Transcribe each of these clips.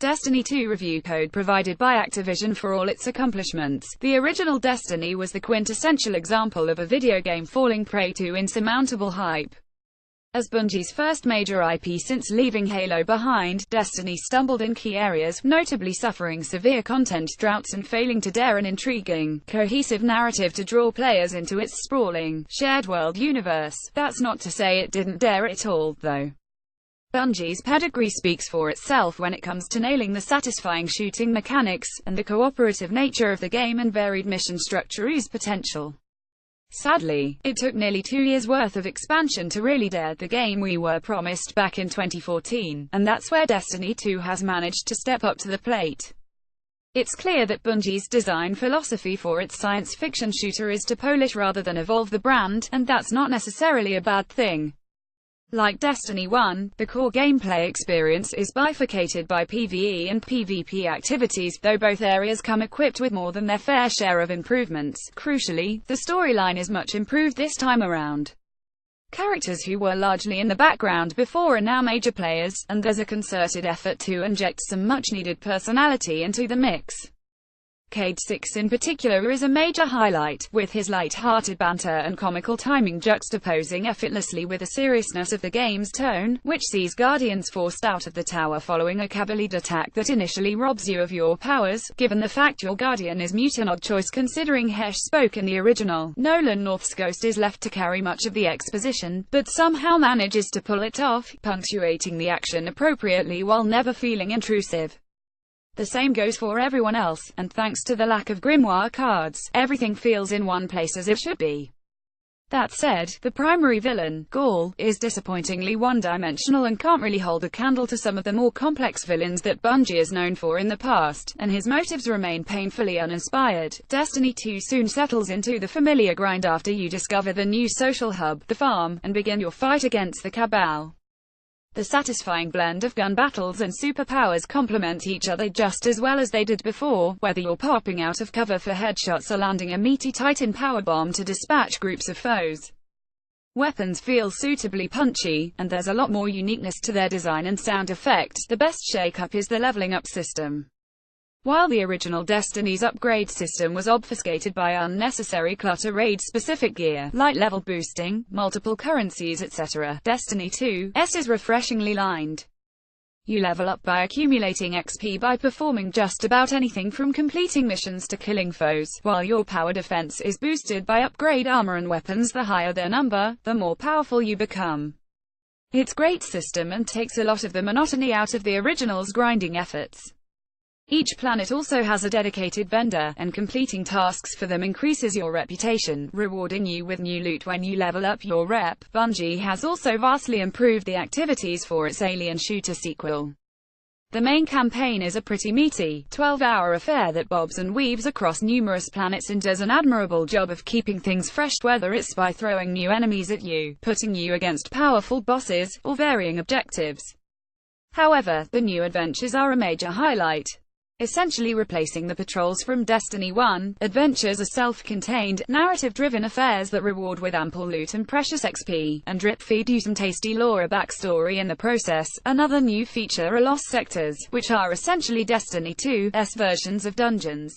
Destiny 2 review code provided by Activision for all its accomplishments. The original Destiny was the quintessential example of a video game falling prey to insurmountable hype. As Bungie's first major IP since leaving Halo behind, Destiny stumbled in key areas, notably suffering severe content droughts and failing to dare an intriguing, cohesive narrative to draw players into its sprawling, shared-world universe. That's not to say it didn't dare at all, though. Bungie's pedigree speaks for itself when it comes to nailing the satisfying shooting mechanics, and the cooperative nature of the game and varied mission structure's potential. Sadly, it took nearly 2 years' worth of expansion to really dare the game we were promised back in 2014, and that's where Destiny 2 has managed to step up to the plate. It's clear that Bungie's design philosophy for its science fiction shooter is to polish rather than evolve the brand, and that's not necessarily a bad thing. Like Destiny 1, the core gameplay experience is bifurcated by PvE and PvP activities, though both areas come equipped with more than their fair share of improvements. Crucially, the storyline is much improved this time around. Characters who were largely in the background before are now major players, and there's a concerted effort to inject some much-needed personality into the mix. Cayde 6 in particular is a major highlight, with his light-hearted banter and comical timing juxtaposing effortlessly with the seriousness of the game's tone, which sees Guardians forced out of the tower following a Cavalier attack that initially robs you of your powers. Given the fact your Guardian is mute, an odd choice considering Hesh spoke in the original. Nolan North's Ghost is left to carry much of the exposition, but somehow manages to pull it off, punctuating the action appropriately while never feeling intrusive. The same goes for everyone else, and thanks to the lack of grimoire cards, everything feels in one place as it should be. That said, the primary villain, Ghaul, is disappointingly one-dimensional and can't really hold a candle to some of the more complex villains that Bungie is known for in the past, and his motives remain painfully uninspired. Destiny 2 soon settles into the familiar grind after you discover the new social hub, the farm, and begin your fight against the Cabal. The satisfying blend of gun battles and superpowers complement each other just as well as they did before, whether you're popping out of cover for headshots or landing a meaty Titan powerbomb to dispatch groups of foes. Weapons feel suitably punchy, and there's a lot more uniqueness to their design and sound effects. The best shake-up is the leveling up system. While the original Destiny's upgrade system was obfuscated by unnecessary clutter, raid-specific gear, light level boosting, multiple currencies etc., Destiny 2's is refreshingly lined. You level up by accumulating XP by performing just about anything from completing missions to killing foes, while your power defense is boosted by upgrade armor and weapons. The higher their number, the more powerful you become. It's a great system and takes a lot of the monotony out of the original's grinding efforts. Each planet also has a dedicated vendor, and completing tasks for them increases your reputation, rewarding you with new loot when you level up your rep. Bungie has also vastly improved the activities for its Alien shooter sequel. The main campaign is a pretty meaty, 12-hour affair that bobs and weaves across numerous planets and does an admirable job of keeping things fresh, whether it's by throwing new enemies at you, putting you against powerful bosses, or varying objectives. However, the new adventures are a major highlight. Essentially replacing the patrols from Destiny 1, adventures are self-contained, narrative-driven affairs that reward with ample loot and precious XP, and drip-feed you some tasty lore backstory in the process. Another new feature are Lost Sectors, which are essentially Destiny 2's versions of dungeons.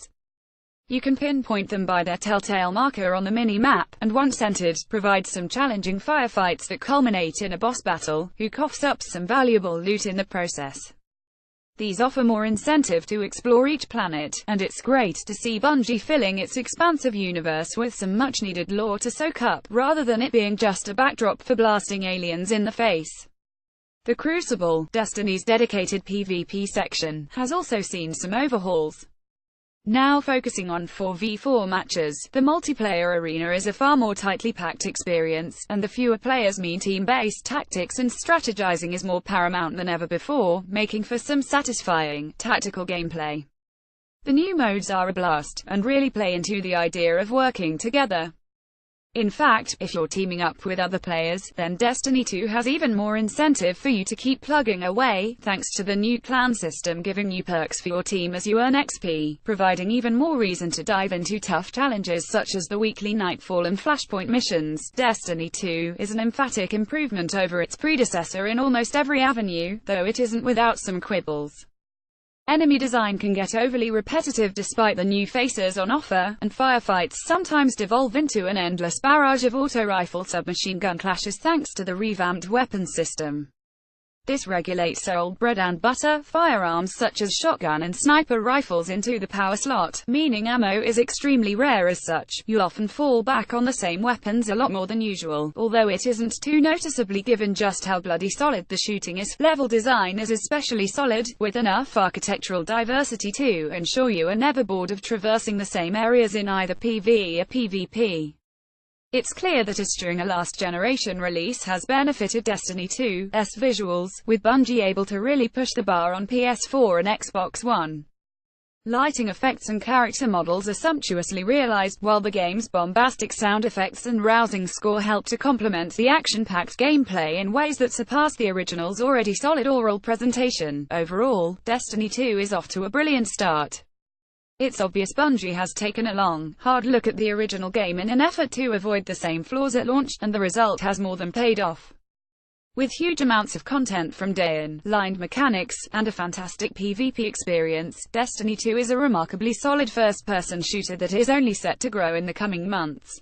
You can pinpoint them by their telltale marker on the mini-map, and once entered, provide some challenging firefights that culminate in a boss battle, who coughs up some valuable loot in the process. These offer more incentive to explore each planet, and it's great to see Bungie filling its expansive universe with some much-needed lore to soak up, rather than it being just a backdrop for blasting aliens in the face. The Crucible, Destiny's dedicated PvP section, has also seen some overhauls. Now focusing on 4v4 matches, the multiplayer arena is a far more tightly packed experience, and the fewer players mean team-based tactics and strategizing is more paramount than ever before, making for some satisfying, tactical gameplay. The new modes are a blast, and really play into the idea of working together. In fact, if you're teaming up with other players, then Destiny 2 has even more incentive for you to keep plugging away, thanks to the new clan system giving you perks for your team as you earn XP, providing even more reason to dive into tough challenges such as the weekly Nightfall and Flashpoint missions. Destiny 2 is an emphatic improvement over its predecessor in almost every avenue, though it isn't without some quibbles. Enemy design can get overly repetitive despite the new faces on offer, and firefights sometimes devolve into an endless barrage of auto-rifle submachine gun clashes thanks to the revamped weapons system. This regulates old bread and butter firearms such as shotgun and sniper rifles into the power slot, meaning ammo is extremely rare as such. You'll often fall back on the same weapons a lot more than usual, although it isn't too noticeably given just how bloody solid the shooting is. Level design is especially solid, with enough architectural diversity to ensure you are never bored of traversing the same areas in either PvE or PvP. It's clear that during a last-generation release has benefited Destiny 2's visuals, with Bungie able to really push the bar on PS4 and Xbox One. Lighting effects and character models are sumptuously realized, while the game's bombastic sound effects and rousing score help to complement the action-packed gameplay in ways that surpass the original's already solid oral presentation. Overall, Destiny 2 is off to a brilliant start. It's obvious Bungie has taken a long, hard look at the original game in an effort to avoid the same flaws at launch, and the result has more than paid off. With huge amounts of content from day-in-line mechanics, and a fantastic PvP experience, Destiny 2 is a remarkably solid first-person shooter that is only set to grow in the coming months.